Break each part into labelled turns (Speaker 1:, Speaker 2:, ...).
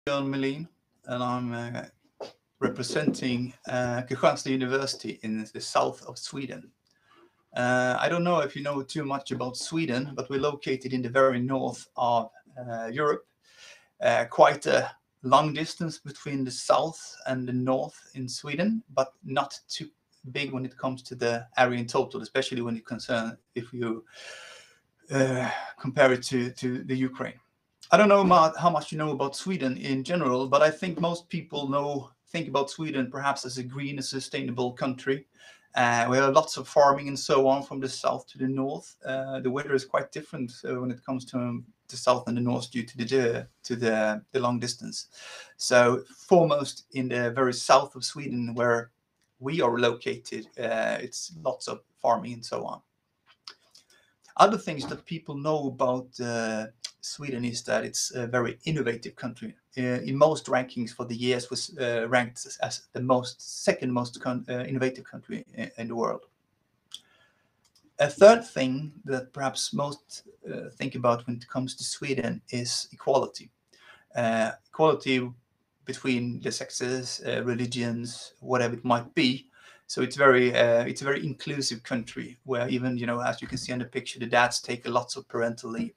Speaker 1: Melin, and I'm representing Kristianstad University in the south of Sweden. I don't know if you know too much about Sweden, but we're located in the very north of Europe. Quite a long distance between the south and the north in Sweden, but not too big when it comes to the area in total, especially when it concerns if you compare it to the Ukraine. I don't know how much you know about Sweden in general, but I think most people think about Sweden perhaps as a green and sustainable country. We have lots of farming and so on from the south to the north. The weather is quite different when it comes to the south and the north due to the long distance. So foremost in the very south of Sweden where we are located, it's lots of farming and so on. Other things that people know about Sweden is that it's a very innovative country. In most rankings for the years was ranked as the second most innovative country in the world. A third thing that perhaps most think about when it comes to Sweden is equality. Equality between the sexes, religions, whatever it might be. So it's a very inclusive country where even, as you can see on the picture, the dads take lots of parental leave.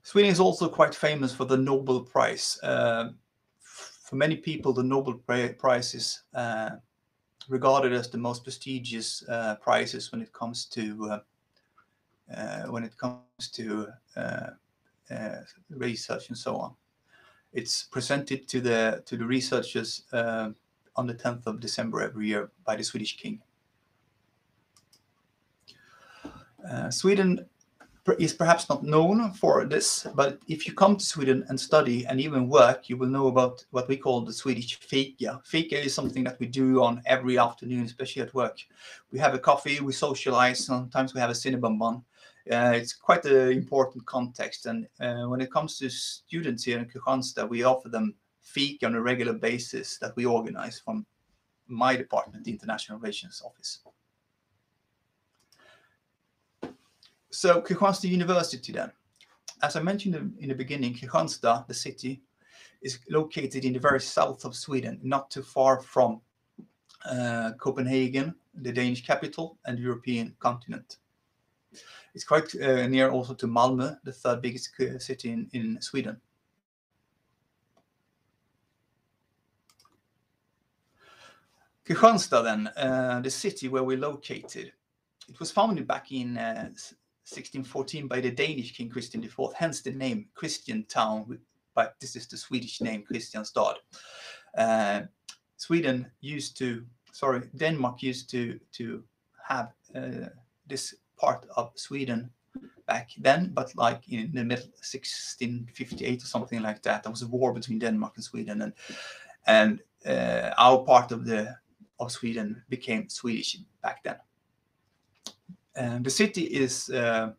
Speaker 1: Sweden is also quite famous for the Nobel Prize. For many people, the Nobel Prize is regarded as the most prestigious prizes when it comes to research and so on. It's presented to the researchers on the 10th of December every year by the Swedish king. Sweden is perhaps not known for this, but if you come to Sweden and study and even work, you will know about what we call the Swedish fika. Fika is something that we do on every afternoon, especially at work. We have a coffee, we socialize, sometimes we have a cinnamon. It's quite an important context, and when it comes to students here in Kristianstad, we offer them fika on a regular basis that we organize from my department, the International Relations Office. So Kristianstad University then. As I mentioned in the beginning, Kristianstad, the city, is located in the very south of Sweden, not too far from Copenhagen, the Danish capital, and the European continent. It's quite near also to Malmö, the third biggest city in Sweden. Kristianstad then, the city where we're located, it was founded back in 1614 by the Danish king Christian IV, hence the name Christian town, but this is the Swedish name Kristianstad. Denmark used to have this part of Sweden back then, but like in the middle 1658 or something like that, there was a war between Denmark and Sweden, and our part of Sweden became Swedish back then. The city is the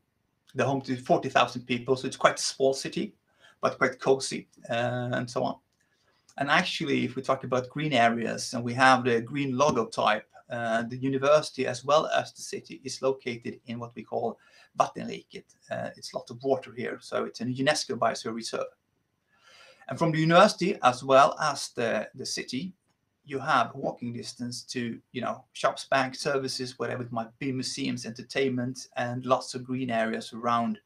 Speaker 1: home to 40,000 people, so it's quite a small city, but quite cozy and so on. And actually, if we talk about green areas, and we have the green logotype, the university as well as the city is located in what we call Vattenriket. It's a lot of water here, so it's a UNESCO Biospere Reservere. And from the university as well as the city, you have walking distance to, shops, banks, services, whatever it might be, museums, entertainment, and lots of green areas around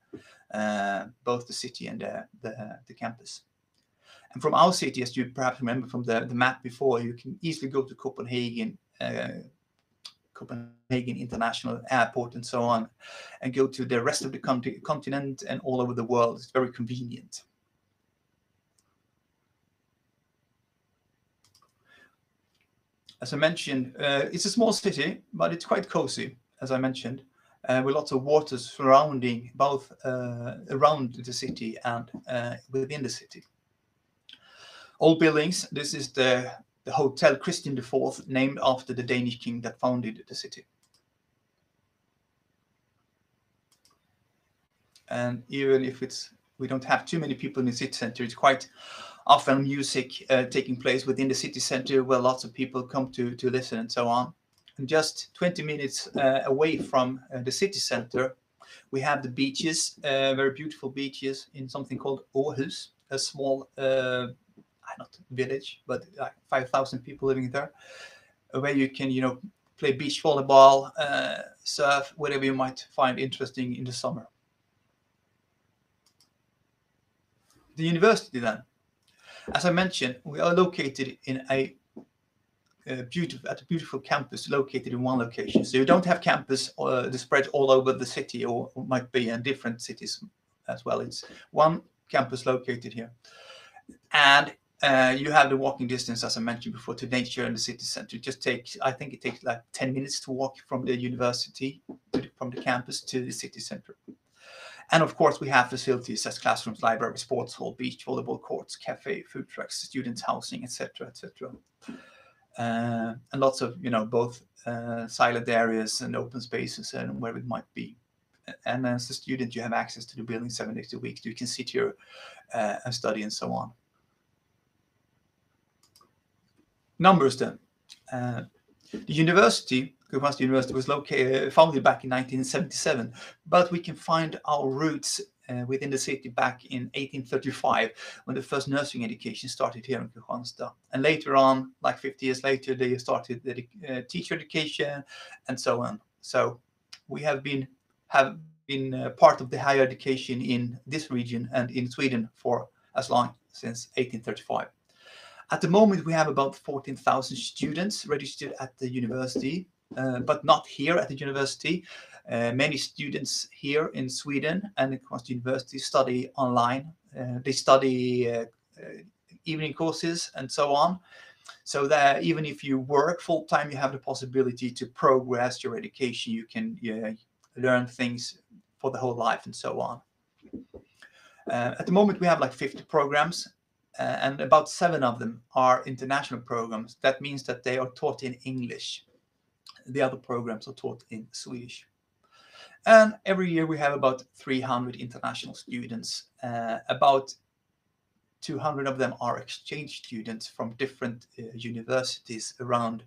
Speaker 1: both the city and the campus. And from our city, as you perhaps remember from the map before, you can easily go to Copenhagen International Airport and so on, and go to the rest of the continent and all over the world. It's very convenient. As I mentioned, it's a small city, but it's quite cozy, as I mentioned, with lots of water surrounding both around the city and within the city. Old buildings. This is the Hotel Christian IV, named after the Danish king that founded the city. And even if we don't have too many people in the city center, it's quite often music taking place within the city center where lots of people come to listen and so on. And just 20 minutes away from the city center, We have the beaches, very beautiful beaches in something called Åhus, a small, not village, but like 5,000 people living there, where you can, play beach volleyball, surf, whatever you might find interesting in the summer. The university then. As I mentioned, we are located in a beautiful campus located in one location. So you don't have campus spread all over the city, or might be in different cities as well. It's one campus located here. And you have the walking distance, as I mentioned before, to nature and the city center. I think it takes like 10 minutes to walk from the university, from the campus to the city center. And of course, we have facilities as classrooms, library, sports hall, beach, volleyball courts, cafe, food trucks, students' housing, etc., etc. And lots of, both silent areas and open spaces and where it might be. And as a student, you have access to the building 7 days a week. So you can sit here and study and so on. Numbers then. The university, Kristianstad University, was founded back in 1977, but we can find our roots within the city back in 1835, when the first nursing education started here in Kristianstad. And later on, like 50 years later, they started the teacher education and so on. So we have been part of the higher education in this region and in Sweden for as long since 1835. At the moment, we have about 14,000 students registered at the university, but not here at the university. Many students here in Sweden and across the university study online. They study evening courses and so on. So that even if you work full-time, you have the possibility to progress your education. You can learn things for the whole life and so on. At the moment, we have like 50 programs. And about 7 of them are international programs. That means that they are taught in English. The other programs are taught in Swedish. And every year we have about 300 international students. About 200 of them are exchange students from different universities around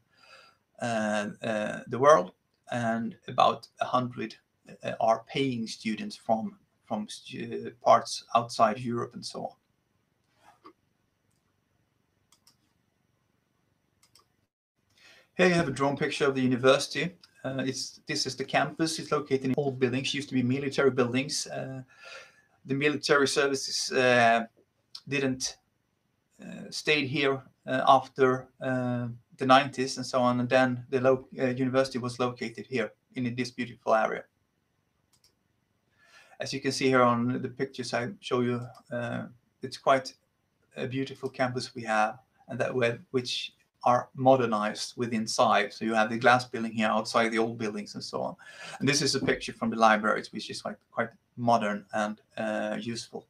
Speaker 1: the world, and about 100 are paying students from parts outside Europe and so on. Here you have a drawn picture of the university. This is the campus. It's located in old buildings. Used to be military buildings. The military services didn't stay here after the 90s and so on. And then the university was located here in this beautiful area. As you can see here on the pictures I show you, it's quite a beautiful campus we have, and which are modernized with inside. So you have the glass building here outside the old buildings and so on. And this is a picture from the libraries, which is quite modern and useful.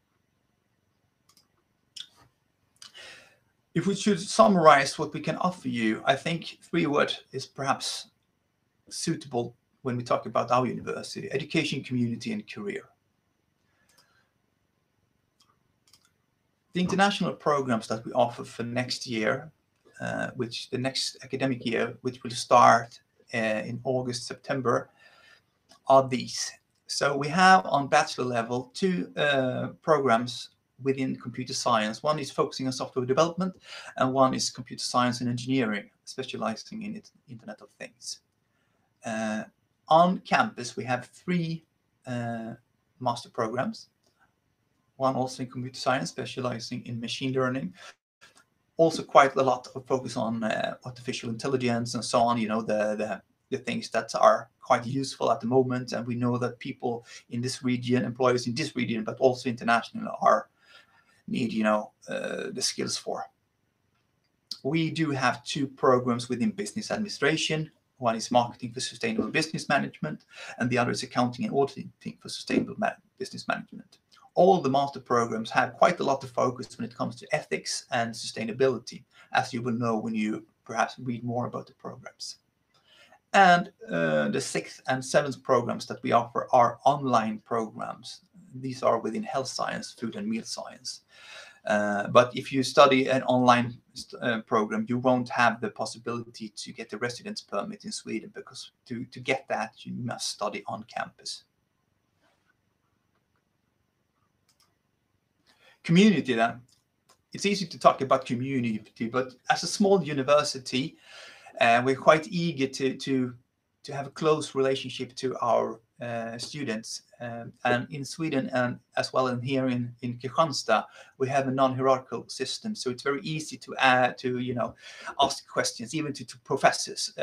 Speaker 1: If we should summarize what we can offer you, I think 3 words is perhaps suitable when we talk about our university: education, community, and career. The international programs that we offer for next year, which the next academic year, which will start in August, September, are these. So we have on bachelor level 2 programs within computer science. One is focusing on software development, and one is computer science and engineering, specializing in Internet of Things. On campus, we have 3 master programs. One also in computer science, specializing in machine learning. Also quite a lot of focus on artificial intelligence and so on, the things that are quite useful at the moment. And we know that people in this region, employers in this region, but also international, need the skills for. We do have 2 programs within business administration. One is marketing for sustainable business management, and the other is accounting and auditing for sustainable business management. All the master programs have quite a lot of focus when it comes to ethics and sustainability, as you will know when you perhaps read more about the programs. And the 6th and 7th programs that we offer are online programs. These are within health science, food and meal science. But if you study an online program, you won't have the possibility to get a residence permit in Sweden, because to get that, you must study on campus. Community then. It's easy to talk about community, but as a small university, we're quite eager to have a close relationship to our students. And in Sweden, and as well in here in Kristianstad, we have a non-hierarchical system. So it's very easy to ask questions, even to professors.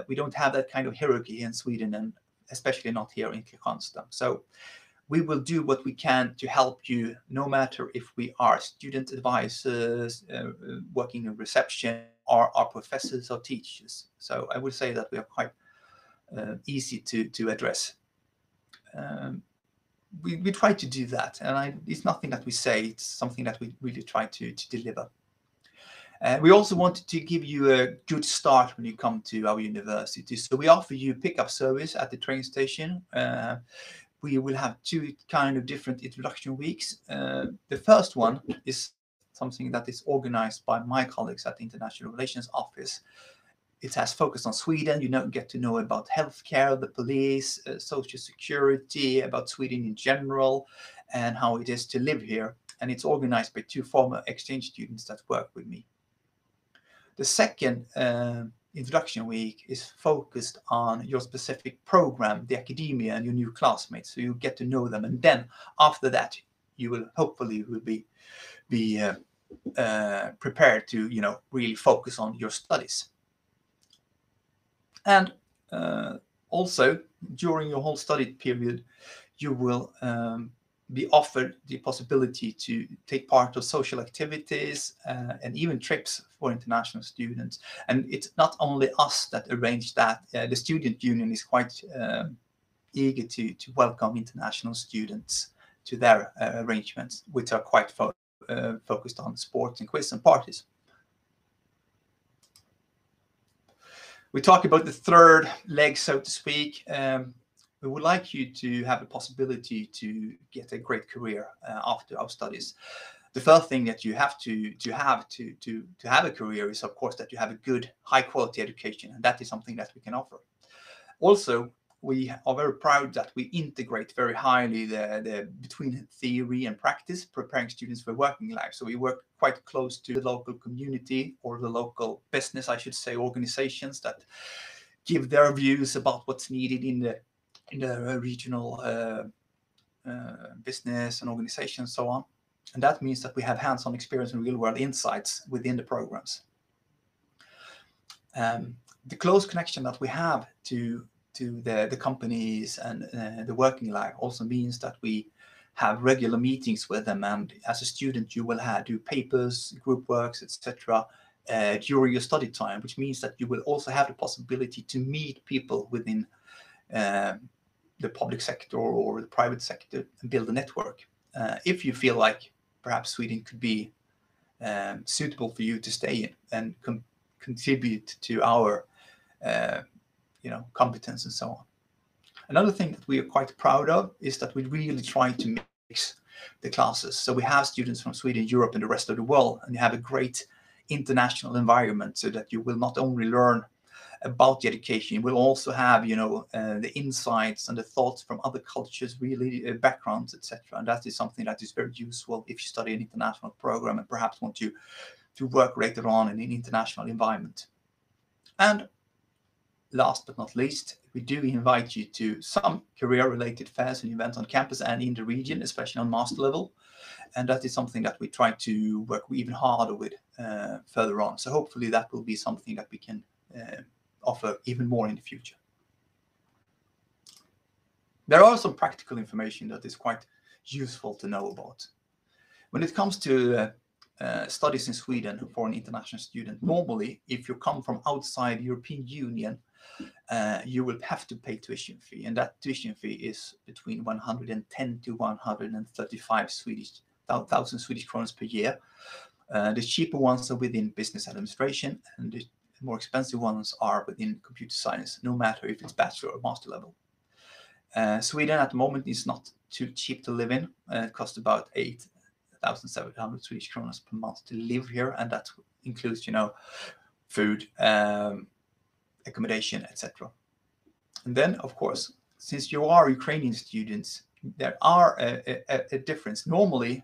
Speaker 1: We don't have that kind of hierarchy in Sweden, and especially not here in Kristianstad. So we will do what we can to help you, no matter if we are student advisors, working in reception, or our professors or teachers. So I would say that we are quite easy to address. We try to do that, and it's nothing that we say, it's something that we really try to deliver. We also wanted to give you a good start when you come to our university. So we offer you pickup service at the train station. We will have two kind of different introduction weeks. The first one is something that is organized by my colleagues at the International Relations Office. It has focused on Sweden. You get to know about healthcare, the police, social security, about Sweden in general, and how it is to live here. And it's organized by two former exchange students that work with me. The second introduction week is focused on your specific program, the academia, and your new classmates, so you get to know them. And then after that, you will hopefully be prepared to really focus on your studies. And also during your whole study period, you will be offered the possibility to take part of social activities and even trips for international students. And it's not only us that arrange that. The student union is quite eager to welcome international students to their arrangements, which are quite focused on sports and quiz and parties. We talk about the third leg, so to speak. We would like you to have the possibility to get a great career after our studies. The first thing that you have to have a career is, of course, that you have a good, high-quality education, and that is something that we can offer. Also, we are very proud that we integrate very highly the between theory and practice, preparing students for working life. So we work quite close to the local community, or the local business, I should say, organizations that give their views about what's needed in the regional business and organization and so on. And that means that we have hands-on experience and real-world insights within the programs. The close connection that we have to the companies and the working life also means that we have regular meetings with them, and as a student you will do papers, group works, etc. During your study time, which means that you will also have the possibility to meet people within the public sector or the private sector and build a network. If you feel like perhaps Sweden could be suitable for you to stay in and contribute to our competence and so on. Another thing that we are quite proud of is that we really try to mix the classes. So we have students from Sweden, Europe, and the rest of the world, and you have a great international environment, so that you will not only learn about the education, you will also have the insights and the thoughts from other cultures, really backgrounds, etc. And that is something that is very useful if you study an international program and perhaps want to work later on in an international environment. And last but not least, we do invite you to some career-related fairs and events on campus and in the region, especially on master level. And that is something that we try to work even harder with further on. So hopefully that will be something that we can offer even more in the future. There are some practical information that is quite useful to know about. When it comes to studies in Sweden for an international student, normally if you come from outside the European Union, you will have to pay tuition fee, and that tuition fee is between 110 to 135,000 Swedish kronor per year. The cheaper ones are within business administration, and the more expensive ones are within computer science, no matter if it's bachelor or master level. Sweden at the moment is not too cheap to live in. It costs about 8,700 Swedish kronor per month to live here, and that includes, food, accommodation, etc. And then, of course, since you are Ukrainian students, there are a difference. Normally,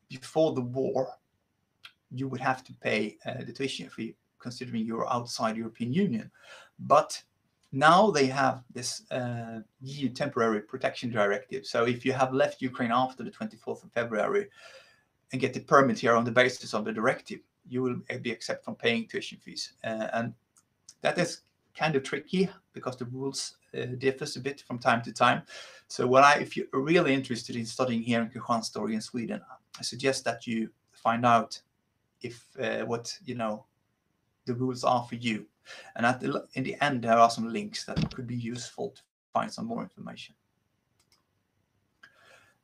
Speaker 1: before the war, you would have to pay the tuition fee, considering you're outside European Union. But now they have this EU temporary protection directive. So if you have left Ukraine after the 24th of February and get the permit here on the basis of the directive, you will be exempt from paying tuition fees. And that is kind of tricky because the rules differs a bit from time to time. So if you're really interested in studying here in Kristianstad or in Sweden, I suggest that you find out if what the rules are for you. And in the end, there are some links that could be useful to find some more information.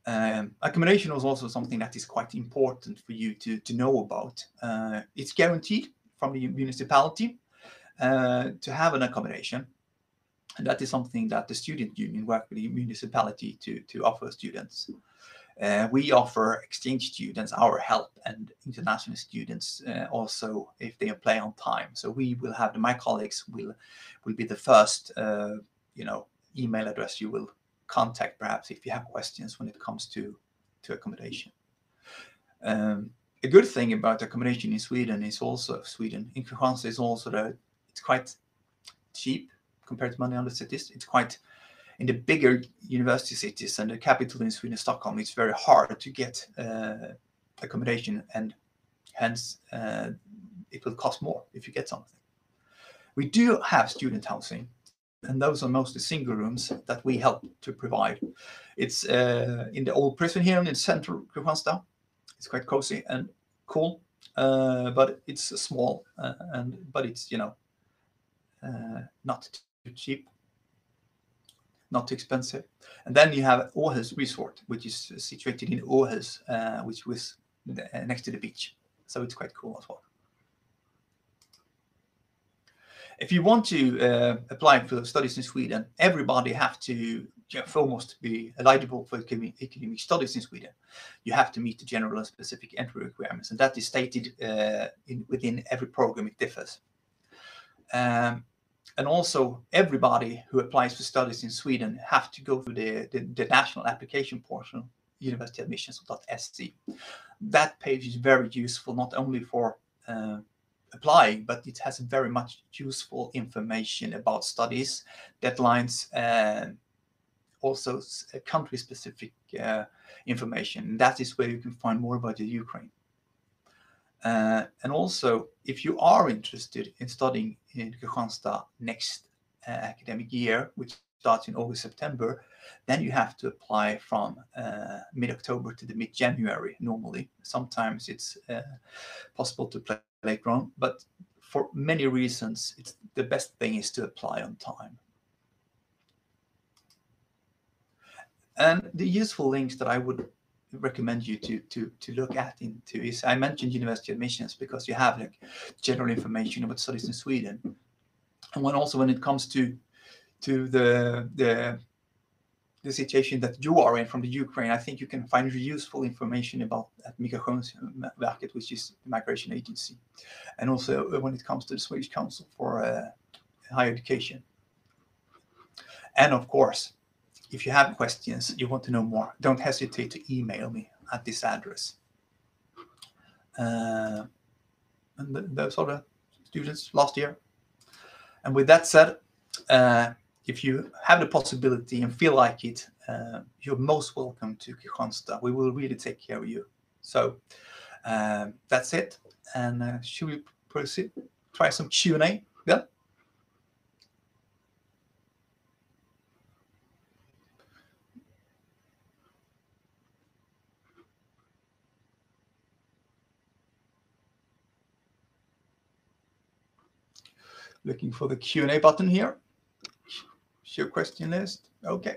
Speaker 1: Accommodation was also something that is quite important for you to know about. It's guaranteed from the municipality to have an accommodation. And that is something that the student union work with the municipality to offer students. We offer exchange students our help, and international students also if they apply on time. So we will have my colleagues will be the first email address you will contact, perhaps if you have questions when it comes to accommodation. A good thing about accommodation in Sweden is also in Kristianstad is also that it's quite cheap compared to many other cities. It's quite in the bigger university cities and the capital in Sweden, Stockholm, it's very hard to get accommodation, and hence it will cost more if you get something. We do have student housing, and those are mostly single rooms that we help to provide. It's in the old prison here in central Kristianstad. It's quite cozy and cool, but it's small, but it's not too cheap, not too expensive. And then you have Åhus Resort, which is situated in Åhus, which was next to the beach. So it's quite cool as well. If you want to apply for studies in Sweden, everybody have to almost be eligible for academic studies in Sweden. You have to meet the general and specific entry requirements, and that is stated within every program. It differs. And also, everybody who applies for studies in Sweden have to go through the national application portal, universityadmissions.se. That page is very useful, not only for applying, but it has very much useful information about studies, deadlines, and also country-specific information. That is where you can find more about the Ukraine. And also, if you are interested in studying in Kristianstad next academic year, which starts in August, September, then you have to apply from mid-October to the mid-January normally. Sometimes it's possible to apply later on, but for many reasons, the best thing is to apply on time. And the useful links that I would recommend you to look at into is, I mentioned university admissions because you have like general information about studies in Sweden, and when it comes to the situation that you are in from the Ukraine, I think you can find useful information about at Migrationsverket, which is the migration agency, and also when it comes to the Swedish Council for Higher Education. And of course, if you have questions, you want to know more, don't hesitate to email me at this address. And those are the students last year. And with that said, if you have the possibility and feel like it, you're most welcome to Kristianstad. We will really take care of you. So that's it. And should we proceed? Try some Q&A? Yeah. Looking for the Q&A button here. Your question list. Okay.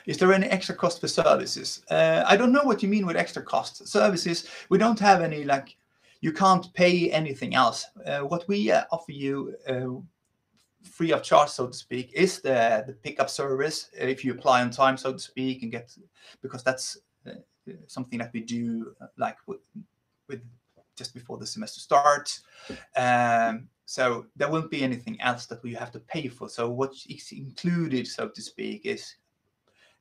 Speaker 1: Is there any extra cost for services? I don't know what you mean with extra costs. Services, we don't have any, like, you can't pay anything else. What we offer you free of charge, so to speak, is the pickup service if you apply on time, so to speak, and get, because that's something that we do like with just before the semester starts. So there won't be anything else that we have to pay for. So what is included, so to speak, is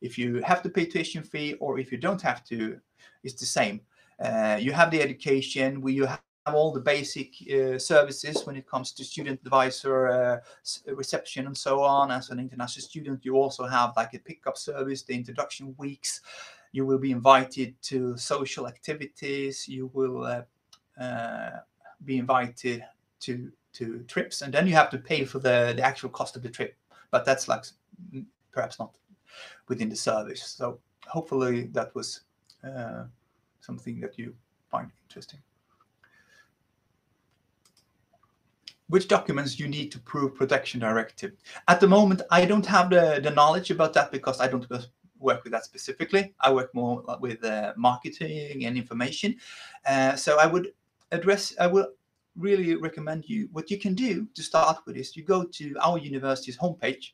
Speaker 1: If you have to pay tuition fee or if you don't have to, it's the same. You have the education, you have all the basic services when it comes to student advisor, reception, and so on. As an international student, you also have like a pickup service, the introduction weeks. You will be invited to social activities. You will be invited to trips, and then you have to pay for the actual cost of the trip. But that's like perhaps not within the service. So hopefully that was something that you find interesting. Which documents you need to prove protection directive? At the moment, I don't have the knowledge about that because I don't work with that specifically. I work more with marketing and information. So I will really recommend you, what you can do to start with is you go to our university's homepage,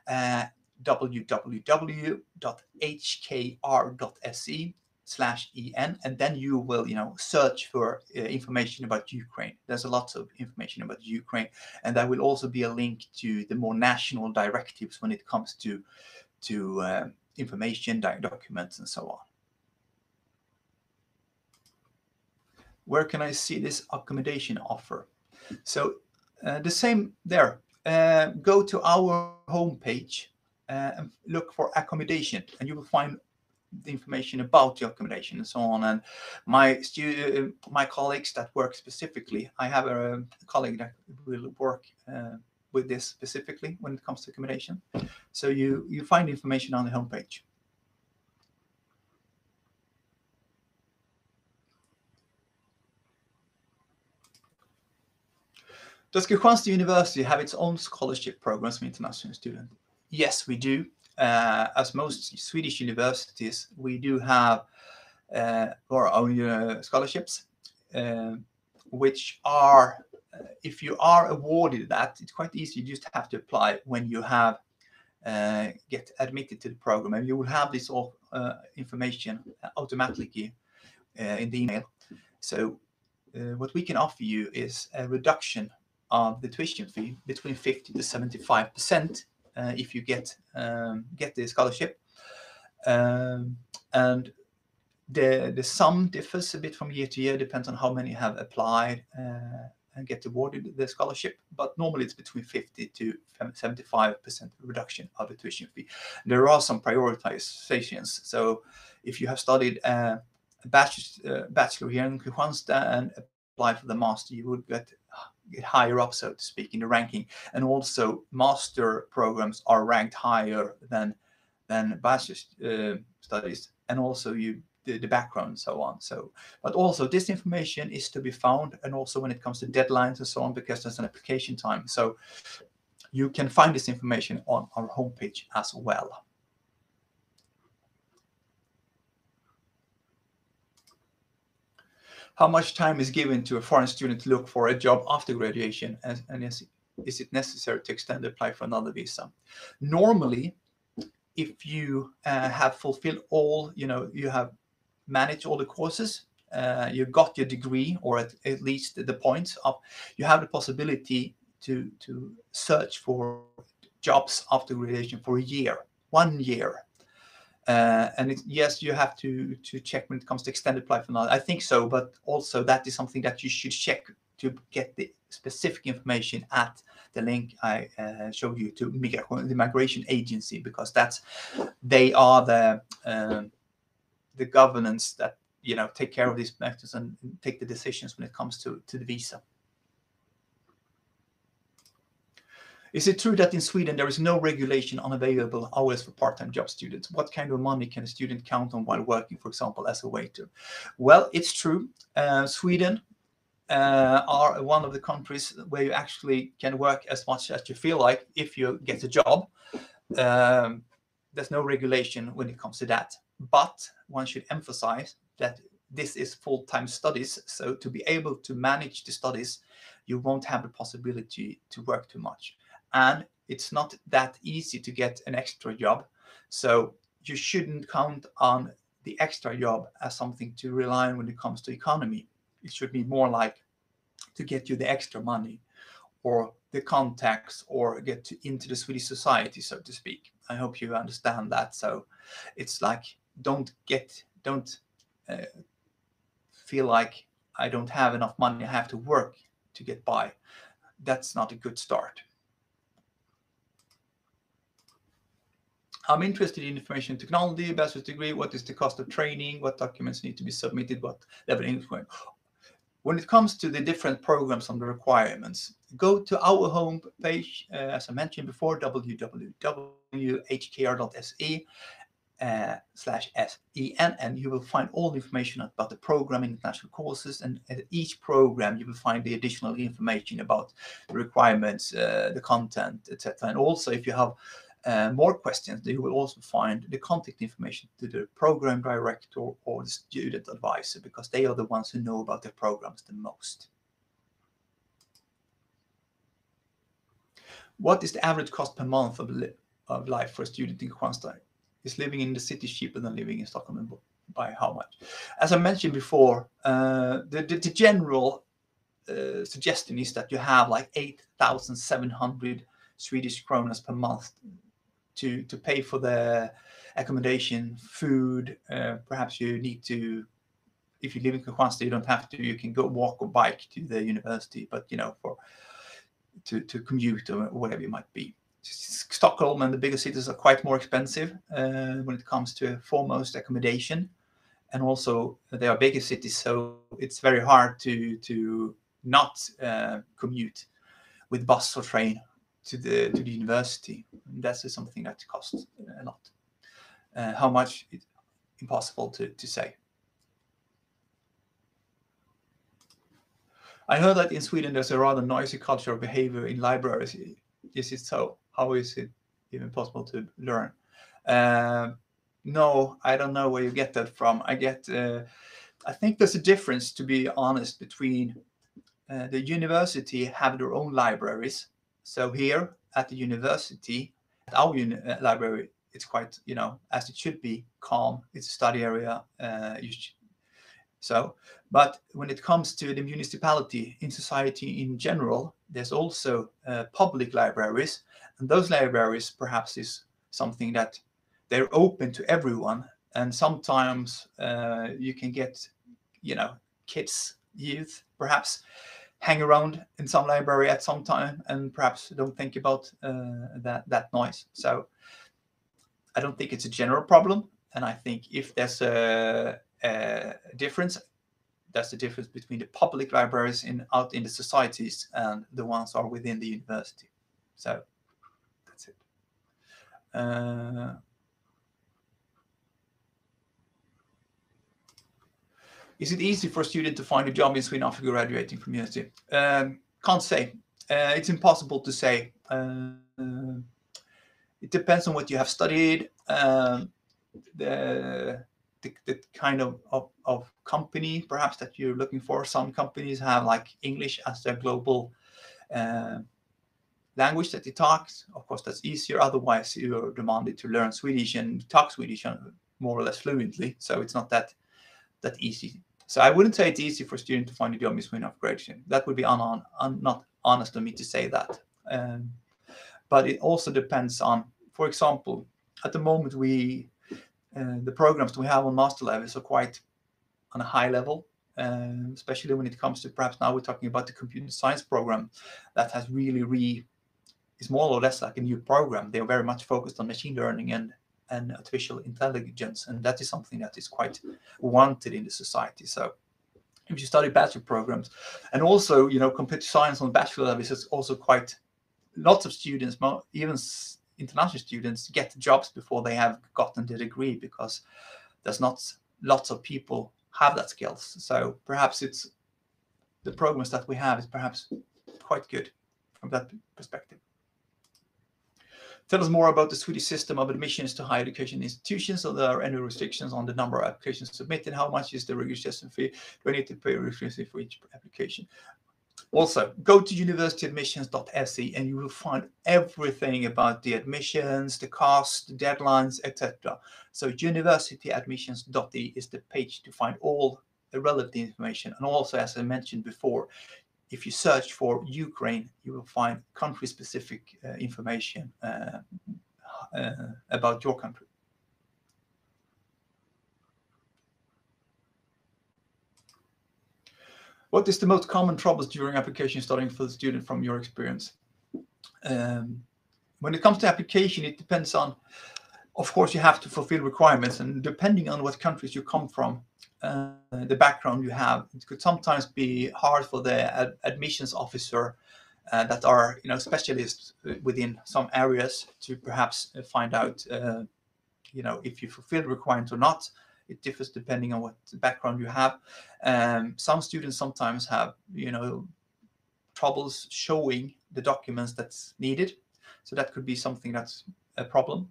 Speaker 1: www.hkr.se/en, and then you will search for information about Ukraine. There's a lot of information about Ukraine, and there will also be a link to the more national directives when it comes to information, documents, and so on. Where can I see this accommodation offer? So the same there. Go to our homepage and look for accommodation, and you will find the information about the accommodation and so on. And my colleagues that work specifically, I have a colleague that will work with this specifically when it comes to accommodation. So you find information on the homepage. Does Kristianstad University have its own scholarship programs for international students? Yes, we do. As most Swedish universities, we do have our own scholarships, which are, if you are awarded that, it's quite easy. You just have to apply when you have get admitted to the program, and you will have this all information automatically in the email. So what we can offer you is a reduction of the tuition fee between 50 to 75% if you get the scholarship, and the sum differs a bit from year to year, depends on how many have applied and get awarded the scholarship, but normally it's between 50 to 75% reduction of the tuition fee. There are some prioritizations. So if you have studied a bachelor here in Kristianstad and apply for the master, you would get higher up, so to speak, in the ranking. And also master programs are ranked higher than bachelor studies, and also the background and so on. So, but also this information is to be found, and also when it comes to deadlines and so on, because there's an application time. So you can find this information on our homepage as well. How much time is given to a foreign student to look for a job after graduation, and is it necessary to extend or apply for another visa? Normally, if you have fulfilled all, you have managed all the courses, you got your degree, or at least the points up, you have the possibility to search for jobs after graduation for 1 year. And yes, you have to check when it comes to extended apply for another. I think so, but also that is something that you should check to get the specific information at the link I showed you to the migration agency, because they are the governance that take care of these matters and take the decisions when it comes to the visa. Is it true that in Sweden there is no regulation on available hours for part-time job students? What kind of money can a student count on while working, for example, as a waiter? Well, it's true. Sweden are one of the countries where you actually can work as much as you feel like if you get a job. There's no regulation when it comes to that. But one should emphasize that this is full-time studies. So to be able to manage the studies, you won't have the possibility to work too much. And it's not that easy to get an extra job. So you shouldn't count on the extra job as something to rely on when it comes to economy. It should be more like to get you the extra money or the contacts, or get into the Swedish society, so to speak. I hope you understand that. So it's like, don't feel like I don't have enough money, I have to work to get by. That's not a good start. I'm interested in information technology, bachelor's degree. What is the cost of training? What documents need to be submitted? What level of English? When it comes to the different programs and the requirements, go to our home page, as I mentioned before, www.hkr.se/SEN, and you will find all the information about the program, international courses, and at each program you will find the additional information about the requirements, the content, etc. And also, if you have more questions, you will also find the contact information to the program director or the student advisor, because they are the ones who know about the programs the most. What is the average cost per month of life for a student in Kristianstad? Is living in the city cheaper than living in Stockholm, by how much? As I mentioned before, the general suggestion is that you have like 8,700 Swedish kronas per month to pay for the accommodation, food. Perhaps you need to, if you live in Kristianstad, you don't have to, you can go walk or bike to the university, but to commute or whatever it might be. Stockholm and the bigger cities are quite more expensive when it comes to foremost accommodation, and also they are bigger cities, so it's very hard to not commute with bus or train to the university. That's something that costs a lot. How much? It's impossible to say. I heard that in Sweden there's a rather noisy culture of behavior in libraries. Is it so? How is it even possible to learn? No, I don't know where you get that from. I think there's a difference, to be honest, between the university have their own libraries. So here at the university, at our library, it's quite, as it should be, calm. It's a study area. But when it comes to the municipality, in society in general, there's also public libraries, and those libraries perhaps is something that they're open to everyone, and sometimes you can get, kids, youth, perhaps hang around in some library at some time and perhaps don't think about that noise. So I don't think it's a general problem, and I think if there's a difference, that's the difference between the public libraries out in the societies and the ones are within the university. So that's it. Is it easy for a student to find a job in Sweden after graduating from university? Can't say. It's impossible to say. It depends on what you have studied, the kind of company perhaps that you're looking for. Some companies have like English as their global language that they talk. Of course, that's easier. Otherwise, you're demanded to learn Swedish and talk Swedish more or less fluently. So it's not that easy. So I wouldn't say it's easy for a student to find a job in Sweden after graduation. That would be not honest of me to say that. But it also depends on, for example, at the moment the programs we have on master levels are quite on a high level, especially when it comes to, perhaps now we're talking about the computer science program that has really is more or less like a new program. They are very much focused on machine learning and artificial intelligence, and that is something that is quite wanted in the society. So if you study bachelor programs, and also computer science on bachelor levels, is also quite lots of students, even international students, get jobs before they have gotten the degree, because there's not lots of people have that skills. So perhaps it's the programs that we have is perhaps quite good from that perspective. Tell us more about the Swedish system of admissions to higher education institutions. So there are any restrictions on the number of applications submitted? How much is the registration fee? Do I need to pay a registration fee for each application? Also, go to universityadmissions.se and you will find everything about the admissions, the cost, the deadlines, etc. So universityadmissions.se is the page to find all the relevant information. And also, as I mentioned before, if you search for Ukraine, you will find country-specific information, about your country. What is the most common troubles during application studying for the student from your experience? When it comes to application, it depends on, of course, you have to fulfill requirements, and depending on what countries you come from, the background you have, it could sometimes be hard for the admissions officer that are, specialists within some areas to perhaps find out, if you fulfill requirements or not. It differs depending on what background you have. Some students sometimes have, troubles showing the documents that's needed. So that could be something that's a problem.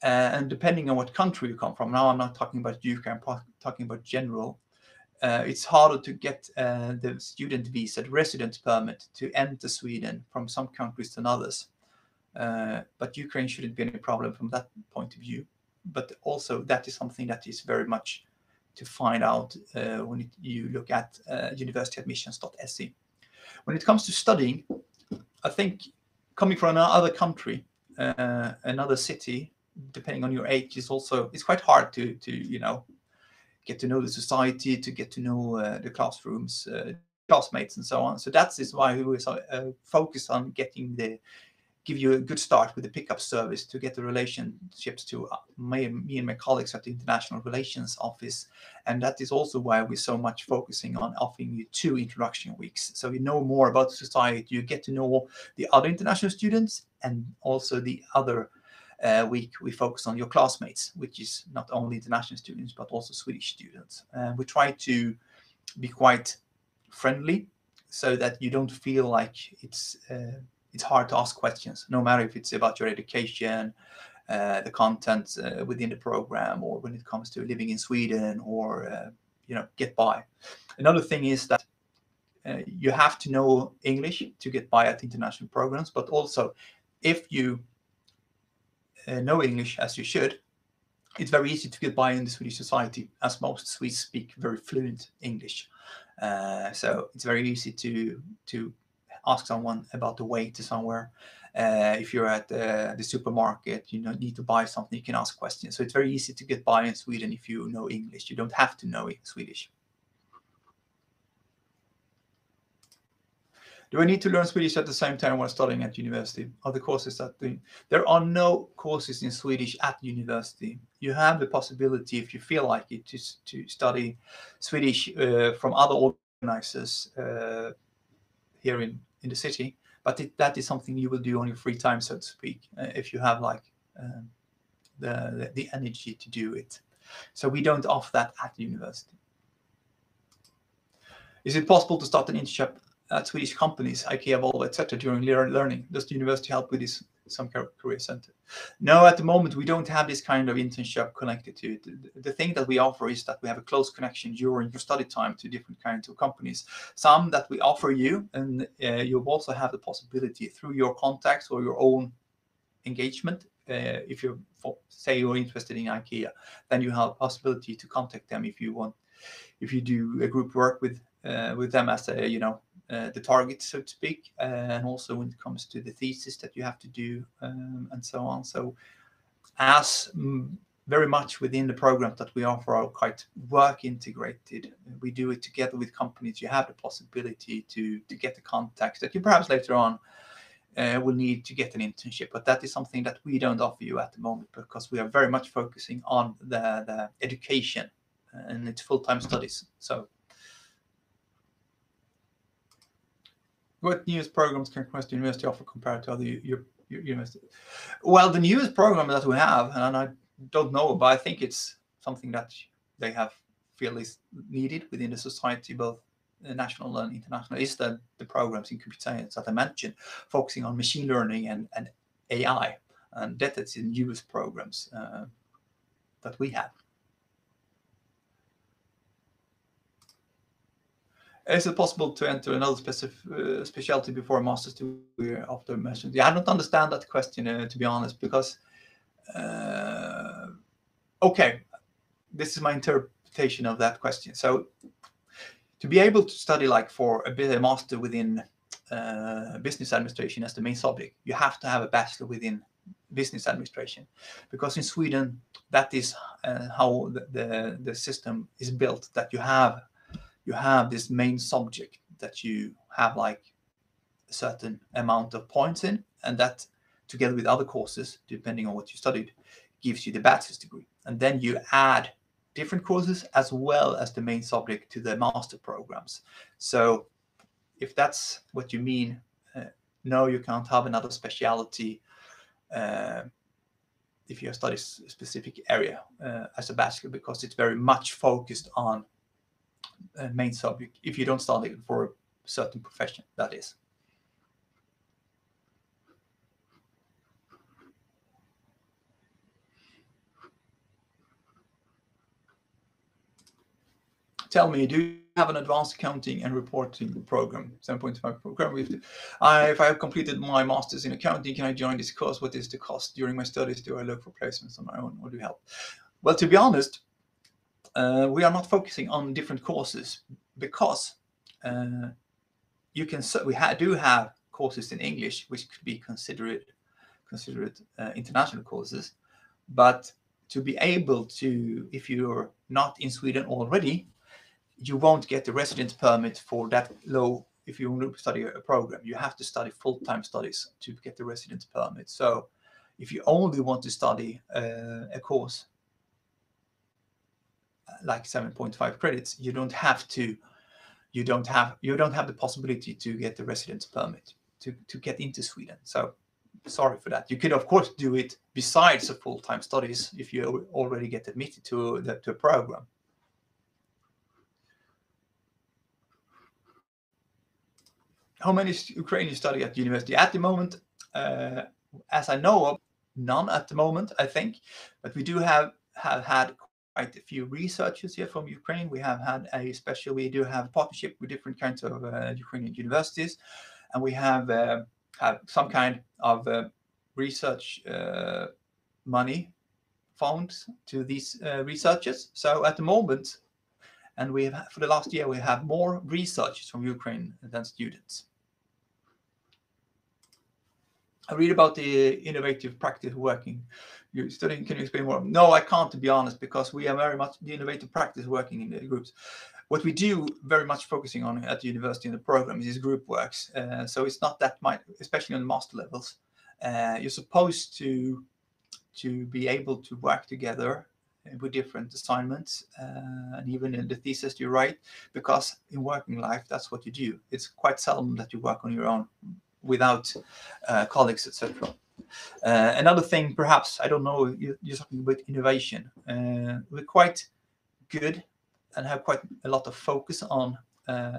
Speaker 1: And depending on what country you come from, now I'm not talking about UK, I'm talking about general. It's harder to get the student visa, the residence permit, to enter Sweden from some countries than others. But Ukraine shouldn't be any problem from that point of view. But also that is something that is very much to find out when you look at universityadmissions.se. When it comes to studying, I think coming from another country, another city, depending on your age, it's quite hard to get to know the society, to get to know the classrooms, classmates, and so on. So that is why we focus on give you a good start with the pickup service to get the relationships to me and my colleagues at the International Relations Office. And that is also why we're so much focusing on offering you 2 introduction weeks. So you know more about society, you get to know the other international students, and also the other week we focus on your classmates, which is not only international students, but also Swedish students. We try to be quite friendly so that you don't feel like it's hard to ask questions, no matter if it's about your education, the content within the program, or when it comes to living in Sweden, or get by. Another thing is that you have to know English to get by at international programs, but also if you know English as you should, it's very easy to get by in the Swedish society, as most Swedes speak very fluent English. So it's very easy to ask someone about the way to somewhere. If you're at the supermarket, need to buy something, you can ask questions. So it's very easy to get by in Sweden if you know English. You don't have to know Swedish. Do I need to learn Swedish at the same time while studying at university? Other courses there are no courses in Swedish at university. You have the possibility, if you feel like it, to study Swedish from other organizers here in the city, but that is something you will do on your free time, so to speak, if you have the energy to do it. So we don't offer that at the university. Is it possible to start an internship at Swedish companies, Ikea, Volvo, etc. during learning? Does the university help with this, some career center? No, at the moment we don't have this kind of internship connected to it. The thing that we offer is that we have a close connection during your study time to different kinds of companies. Some that we offer you, and you also have the possibility through your contacts or your own engagement. If you say you're interested in Ikea, then you have a possibility to contact them if you want. If you do a group work with them as the target, so to speak, and also when it comes to the thesis that you have to do, and so on. So as very much within the programs that we offer are quite work integrated, we do it together with companies. You have the possibility to get the contacts that you perhaps later on will need to get an internship, but that is something that we don't offer you at the moment, because we are very much focusing on the education and its full-time studies. So what newest programs can Kristianstad University offer compared to other universities? Well, the newest program that we have, and I don't know, but I think it's something that they feel is needed within the society, both national and international, is the programs in computer science that I mentioned, focusing on machine learning and AI, and that is the newest programs that we have. Is it possible to enter another specialty before a master's degree after mentioned? Yeah, I don't understand that question, to be honest, because, okay, this is my interpretation of that question. So to be able to study for a master within business administration as the main subject, you have to have a bachelor within business administration, because in Sweden that is how the system is built, that you have this main subject that you have like a certain amount of points in, and that together with other courses, depending on what you studied, gives you the bachelor's degree. And then you add different courses as well as the main subject to the master programs. So if that's what you mean, no, you can't have another specialty if you study a specific area as a bachelor, because it's very much focused on main subject if you don't study for a certain profession, that is. Tell me, do you have an advanced accounting and reporting program, 7.5 program? If I have completed my master's in accounting, can I join this course? What is the cost during my studies? Do I look for placements on my own, or do you help? Well, to be honest, we are not focusing on different courses, because we do have courses in English which could be considered international courses, but to be able to, if you're not in Sweden already, you won't get the residence permit for that low. If you want to study a program, you have to study full-time studies to get the residence permit. So if you only want to study a course like 7.5 credits, you don't have the possibility to get the residence permit to get into Sweden. So sorry for that. You could of course do it besides the full-time studies if you already get admitted to a program. How many Ukrainians study at university at the moment? As I know of, none at the moment, I think, but we do have had quite a few researchers here from Ukraine. We have had we do have partnership with different kinds of Ukrainian universities, and we have some kind of research money funds to these researchers. So at the moment, and we have, for the last year, we have more researchers from Ukraine than students. I read about the innovative practice working. You're studying, can you explain more? No, I can't, to be honest, because we are very much the innovative practice working in the groups. What we do very much focusing on at the university in the program is group works. So it's not that much, especially on the master levels. You're supposed to be able to work together with different assignments, and even in the thesis you write, because in working life, that's what you do. It's quite seldom that you work on your own without colleagues, etc. Another thing, perhaps, I don't know, you're talking about innovation. We're quite good and have quite a lot of focus on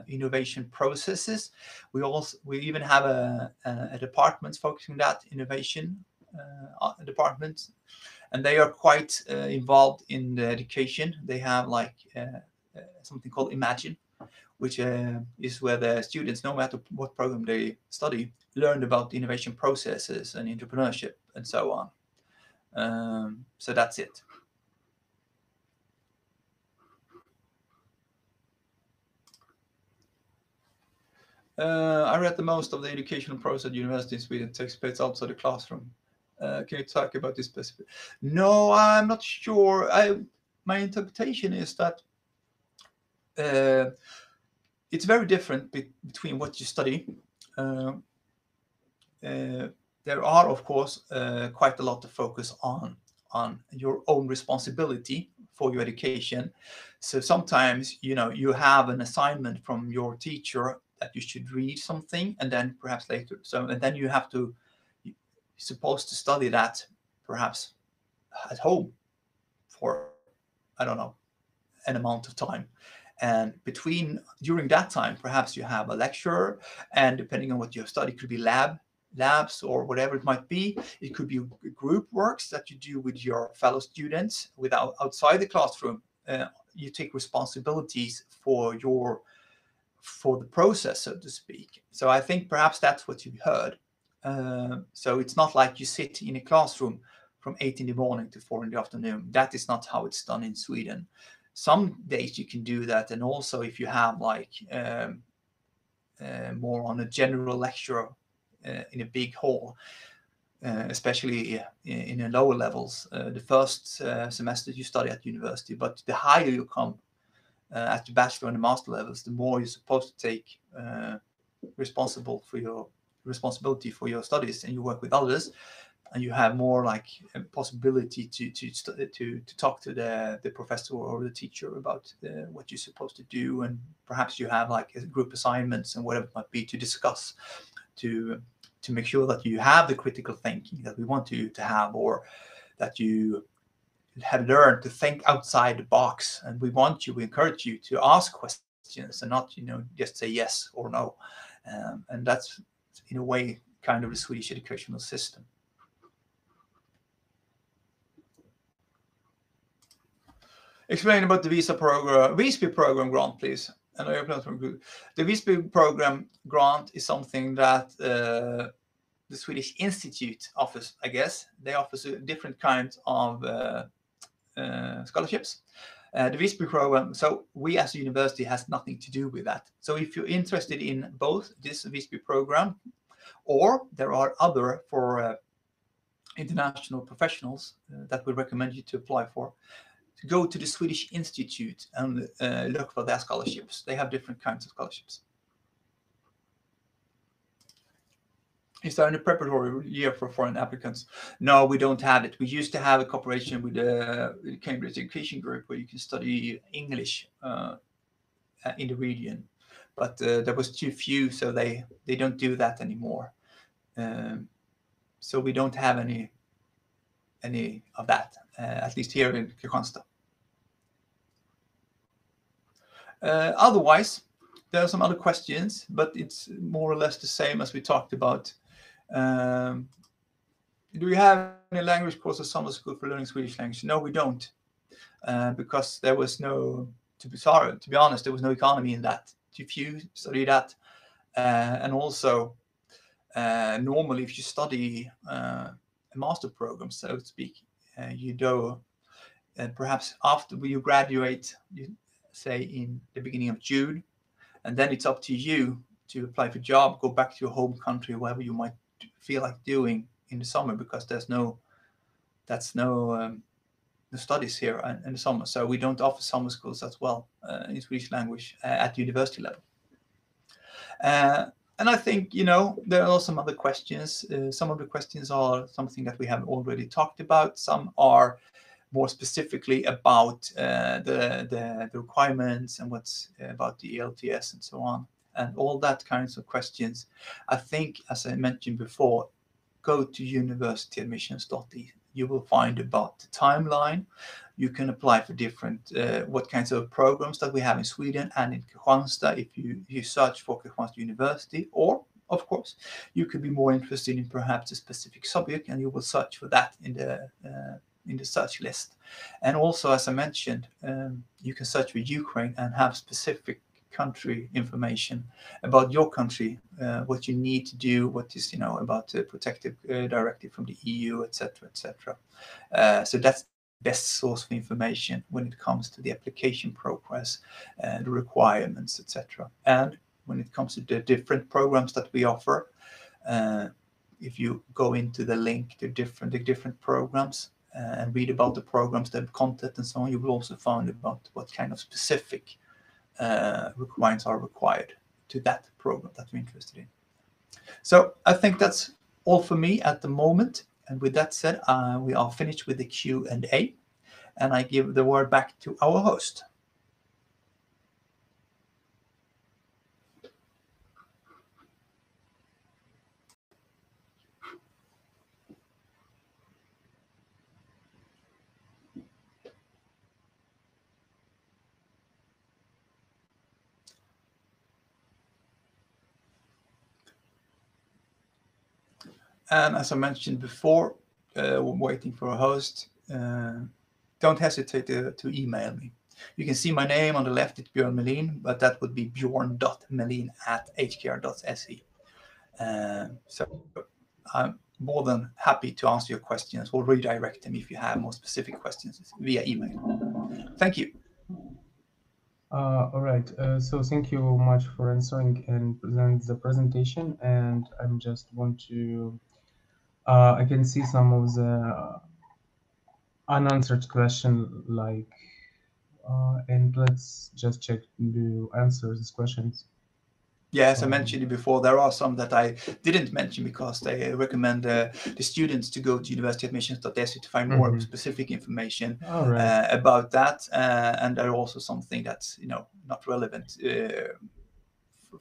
Speaker 1: innovation processes. We even have a department focusing on that, innovation department, and they are quite involved in the education. They have like something called Imagine, which is where the students, no matter what program they study, learn about innovation processes and entrepreneurship and so on. So that's it. I read that most of the educational process at university in Sweden takes place outside the classroom. Can you talk about this specific? No, I'm not sure. My interpretation is that it's very different between what you study. There are, of course, quite a lot of focus on your own responsibility for your education. So sometimes, you have an assignment from your teacher that you should read something, and then perhaps later. And then you're supposed to study that perhaps at home for, I don't know, an amount of time. And during that time, perhaps you have a lecturer, and depending on what you have studied, it could be labs or whatever it might be. It could be group works that you do with your fellow students outside the classroom. You take responsibilities for the process, so to speak. So I think perhaps that's what you heard. So it's not like you sit in a classroom from 8 in the morning to 4 in the afternoon. That is not how it's done in Sweden. Some days you can do that, and also if you have like more on a general lecture in a big hall, especially in the lower levels. The first semester you study at university, but the higher you come at the bachelor and the master levels, the more you're supposed to take responsibility for your studies, and you work with others, and you have more like a possibility to talk to the professor or the teacher about what you're supposed to do, and perhaps you have like group assignments and whatever it might be to discuss, to make sure that you have the critical thinking that we want you to have, or that you have learned to think outside the box. And we encourage you to ask questions and not, just say yes or no. And that's in a way kind of the Swedish educational system. Explain about the Visby program grant, please. The Visby program grant is something that the Swedish Institute offers, I guess. They offer different kinds of scholarships. The Visby program, so we as a university has nothing to do with that. So if you're interested in both this Visby program, or there are other for international professionals that we recommend you to apply for, go to the Swedish Institute and look for their scholarships. They have different kinds of scholarships. Is there any preparatory year for foreign applicants? No, we don't have it. We used to have a cooperation with the Cambridge Education Group where you can study English in the region, but there was too few, so they don't do that anymore. So we don't have any of that, at least here in Kristianstad. Otherwise, there are some other questions, but it's more or less the same as we talked about. Do you have any language course or summer school for learning Swedish language? No, we don't, because there was no, to be honest, there was no economy in that. Too few study that, and also normally if you study a master program, so to speak, you do perhaps after you graduate, you say in the beginning of June, and then it's up to you to apply for a job, go back to your home country, wherever you might feel like doing in the summer, because there's no studies here in the summer. So we don't offer summer schools as well in Swedish language at university level. And I think, there are some other questions. Some of the questions are something that we have already talked about. Some are more specifically about the requirements and what's about the LTS and so on. And all that kinds of questions, I think, as I mentioned before, go to universityadmissions.de. You will find about the timeline. You can apply for different, what kinds of programs that we have in Sweden and in Kristianstad if you search for Kristianstad University. Or, of course, you could be more interested in perhaps a specific subject, and you will search for that in the search list. And also, as I mentioned, you can search for Ukraine and have specific country information about your country, what you need to do, what is about the protective directive from the EU, etc., etc. So that's the best source of information when it comes to the application progress, the requirements, etc. And when it comes to the different programs that we offer, if you go into the link to the different programs and read about the programs, the content, and so on, you will also find about what kind of specific requirements are required to that program that you're interested in. So I think that's all for me at the moment. And with that said, we are finished with the Q&A, and I give the word back to our host. And as I mentioned before, waiting for a host, don't hesitate to email me. You can see my name on the left, it's Björn Melin, but that would be bjorn.melin@hkr.se. So I'm more than happy to answer your questions or redirect them if you have more specific questions via email. Thank you.
Speaker 2: All right. So thank you much for answering and present the presentation. And I just want to I can see some of the unanswered question, like, and let's just check. Do you answer these questions?
Speaker 1: Yeah, as I mentioned it before, there are some that I didn't mention because they recommend the students to go to universityadmissions.se to find more specific information
Speaker 2: All right.
Speaker 1: about that, and there are also something that's not relevant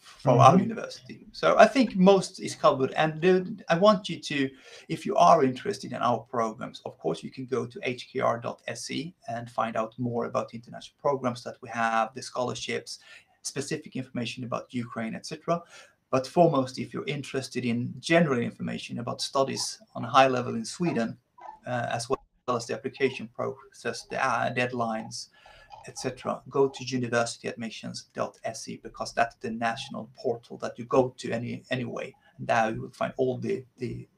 Speaker 1: for our university. So I think most is covered, and I want you to, if you are interested in our programs, of course you can go to hkr.se and find out more about the international programs that we have, the scholarships, specific information about Ukraine, etc. But foremost, if you're interested in general information about studies on a high level in Sweden, as well as the application process, the deadlines, etc., go to universityadmissions.se, because that's the national portal that you go to anyway. And there you will find all the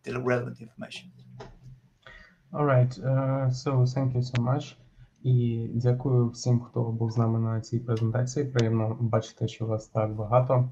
Speaker 1: relevant information.
Speaker 2: All right. So thank you so much. І дякую всім, хто був з нами на цій презентації. Приємно бачити, що вас так багато.